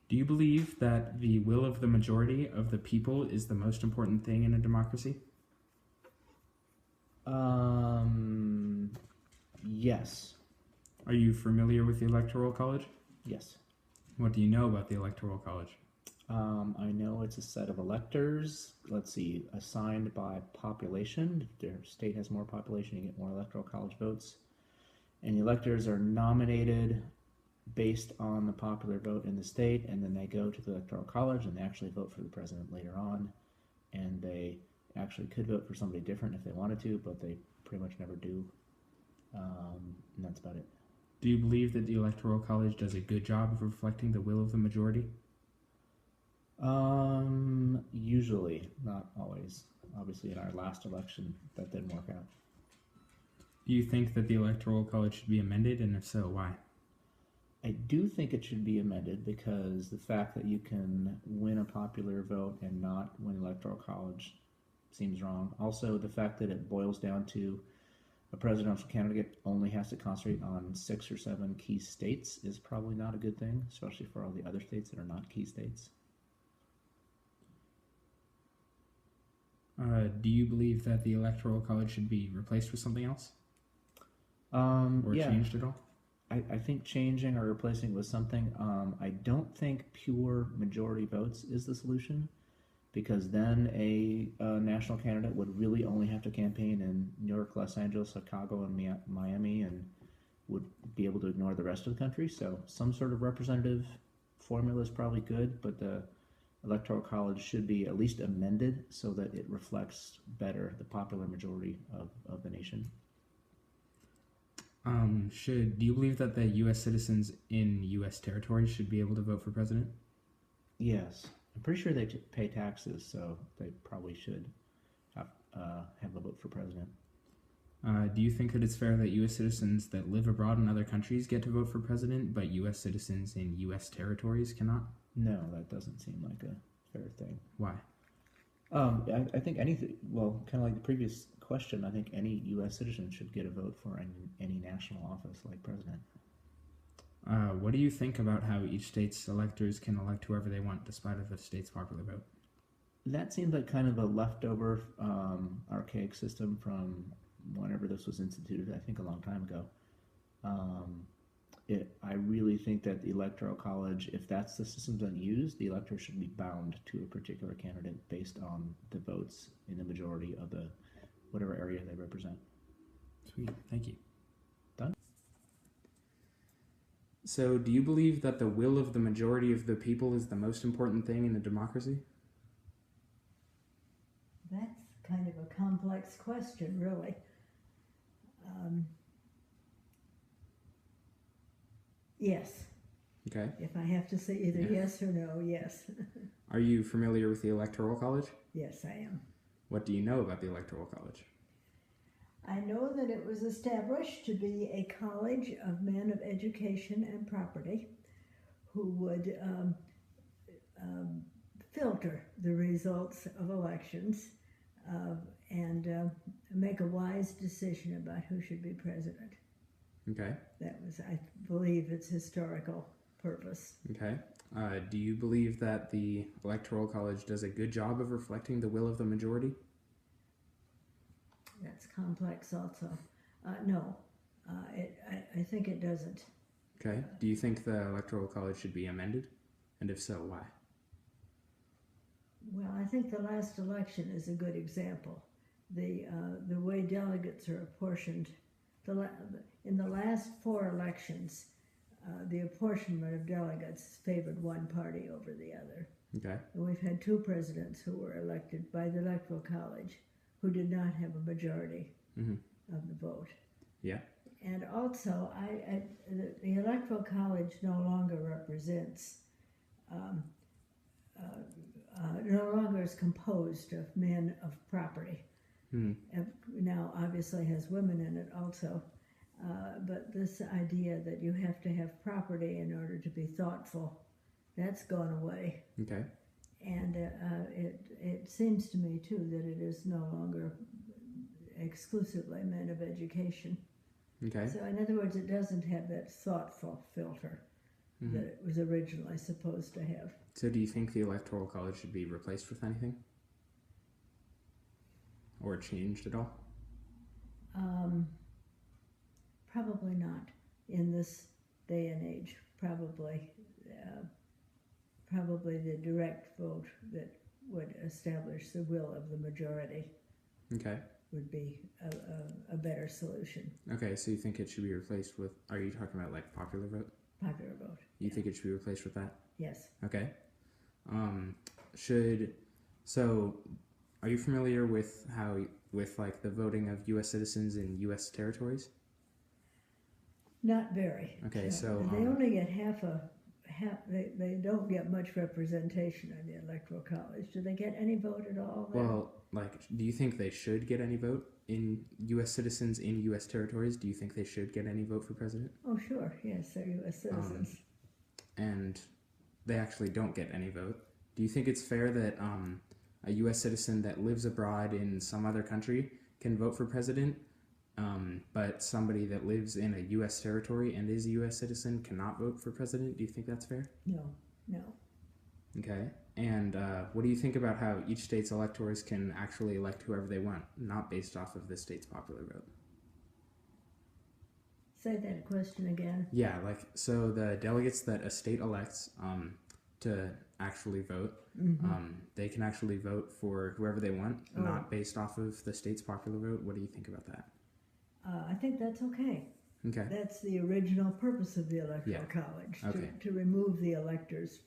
Do you believe that the will of the majority of the people is the most important thing in a democracy? Yes. Are you familiar with the Electoral College? Yes. What do you know about the Electoral College? I know it's a set of electors, let's see, assigned by population. If their state has more population, you get more electoral college votes. And the electors are nominated based on the popular vote in the state, and then they go to the electoral college and they actually vote for the president later on. And they actually could vote for somebody different if they wanted to, but they pretty much never do. And that's about it. Do you believe that the Electoral College does a good job of reflecting the will of the majority? Usually, not always. Obviously, in our last election, that didn't work out. Do you think that the Electoral College should be amended, and if so, why? I do think it should be amended because the fact that you can win a popular vote and not win electoral college seems wrong. Also, the fact that it boils down to a presidential candidate only has to concentrate on 6 or 7 key states is probably not a good thing, especially for all the other states that are not key states. Do you believe that the Electoral College should be replaced with something else? Or Yeah. changed at all? I think changing or replacing with something. I don't think pure majority votes is the solution, because then a national candidate would really only have to campaign in New York, Los Angeles, Chicago, and Miami, and would be able to ignore the rest of the country. So some sort of representative formula is probably good, but the Electoral College should be at least amended so that it reflects better the popular majority of the nation. Do you believe that the U.S. citizens in U.S. territories should be able to vote for president? Yes, I'm pretty sure they pay taxes, so they probably should have a vote for president. Do you think that it's fair that U.S. citizens that live abroad in other countries get to vote for president, but U.S. citizens in U.S. territories cannot? No, that doesn't seem like a fair thing. Why? I think anything, well, kind of like the previous question, I think any U.S. citizen should get a vote for any national office like president. What do you think about how each state's electors can elect whoever they want despite of the state's popular vote? That seems like kind of a leftover archaic system from whenever this was instituted, I think a long time ago. I really think that the Electoral College, if that's the system that's used, the electors should be bound to a particular candidate based on the votes in the majority of the whatever area they represent. Sweet, thank you. Done? So, do you believe that the will of the majority of the people is the most important thing in a democracy? That's kind of a complex question, really. Yes. Okay. If I have to say either yes or no, yes. Are you familiar with the Electoral College? Yes, I am. What do you know about the Electoral College? I know that it was established to be a college of men of education and property who would filter the results of elections and make a wise decision about who should be president. Okay. That was, I believe, its historical purpose. Okay. Do you believe that the Electoral College does a good job of reflecting the will of the majority? That's complex also. No, I think it doesn't. Okay. Do you think the Electoral College should be amended? And if so, why? Well, I think the last election is a good example. The way delegates are apportioned, in the last 4 elections, the apportionment of delegates favored one party over the other. Okay. And we've had 2 presidents who were elected by the Electoral College who did not have a majority of the vote. Yeah. And also, the Electoral College no longer represents, no longer is composed of men of property. Now, obviously, has women in it also. But this idea that you have to have property in order to be thoughtful, that's gone away. Okay. And it seems to me, too, that it is no longer exclusively men of education. Okay. So, in other words, it doesn't have that thoughtful filter. that it was originally supposed to have. So do you think the Electoral College should be replaced with anything? Or changed at all? Probably not in this day and age. Probably the direct vote that would establish the will of the majority Okay. would be a better solution. Okay, so you think it should be replaced with, are you talking about like popular vote? Popular vote. You think it should be replaced with that? Yes. Okay. So are you familiar with like the voting of U.S. citizens in U.S. territories? Not very. Okay, so they only get half. They don't get much representation in the Electoral College. Do they get any vote at all? There? well, like, do you think they should get any vote in U.S. citizens in U.S. territories? Do you think they should get any vote for president? Oh, sure. Yes, they're U.S. citizens. And they actually don't get any vote. Do you think it's fair that a U.S. citizen that lives abroad in some other country can vote for president, but somebody that lives in a U.S. territory and is a U.S. citizen cannot vote for president? Do you think that's fair? No. Okay. And what do you think about how each state's electors can actually elect whoever they want, not based off of the state's popular vote? Say that question again. Yeah, like, so the delegates that a state elects to actually vote, they can actually vote for whoever they want, not based off of the state's popular vote. What do you think about that? I think that's okay. Okay. That's the original purpose of the Electoral College, Okay. to remove the electors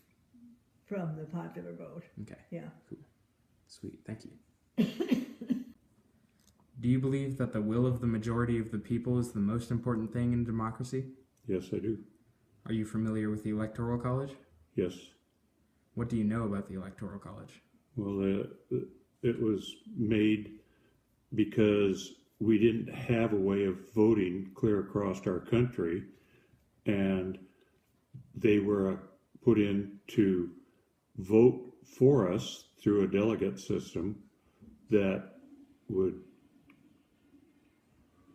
from the popular vote. Okay. Yeah. Cool. Sweet. Thank you. Do you believe that the will of the majority of the people is the most important thing in democracy? Yes, I do. Are you familiar with the Electoral College? Yes. What do you know about the Electoral College? Well, it was made because we didn't have a way of voting clear across our country, and they were put in to vote for us through a delegate system that would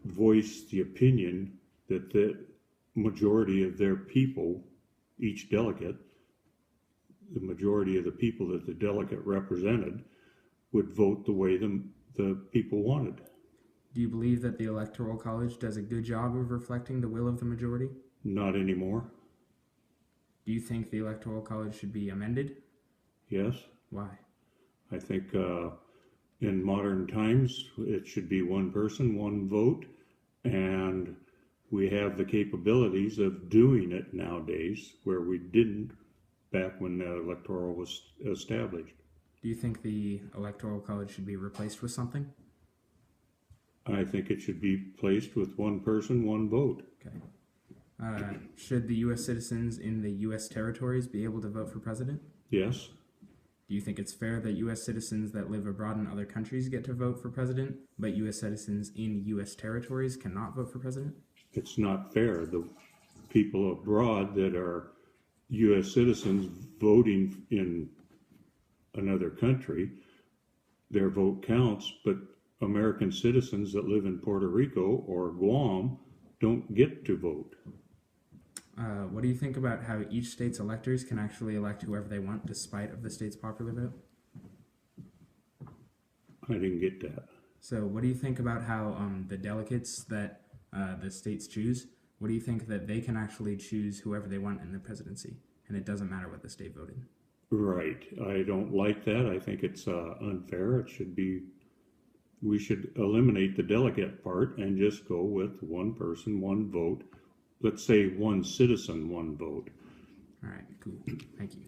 voice the opinion that the majority of their people, each delegate, the majority of the people that the delegate represented, would vote the way the people wanted. Do you believe that the Electoral College does a good job of reflecting the will of the majority? Not anymore. Do you think the Electoral College should be amended? Yes. Why? I think in modern times it should be one person, one vote, and we have the capabilities of doing it nowadays where we didn't back when the electoral was established. Do you think the Electoral College should be replaced with something? I think it should be placed with one person, one vote. Okay. Should the U.S. citizens in the U.S. territories be able to vote for president? Yes. Do you think it's fair that U.S. citizens that live abroad in other countries get to vote for president, but U.S. citizens in U.S. territories cannot vote for president? It's not fair. The people abroad that are U.S. citizens voting in another country, their vote counts, but American citizens that live in Puerto Rico or Guam don't get to vote. What do you think about how each state's electors can actually elect whoever they want despite of the state's popular vote? I didn't get that. So what do you think about how the delegates that the states choose, what do you think that they can actually choose whoever they want in the presidency, and it doesn't matter what the state voted? Right. I don't like that. I think it's unfair. It should be, we should eliminate the delegate part and just go with one person, one vote. Let's say one citizen, one vote. All right, cool. Thank you.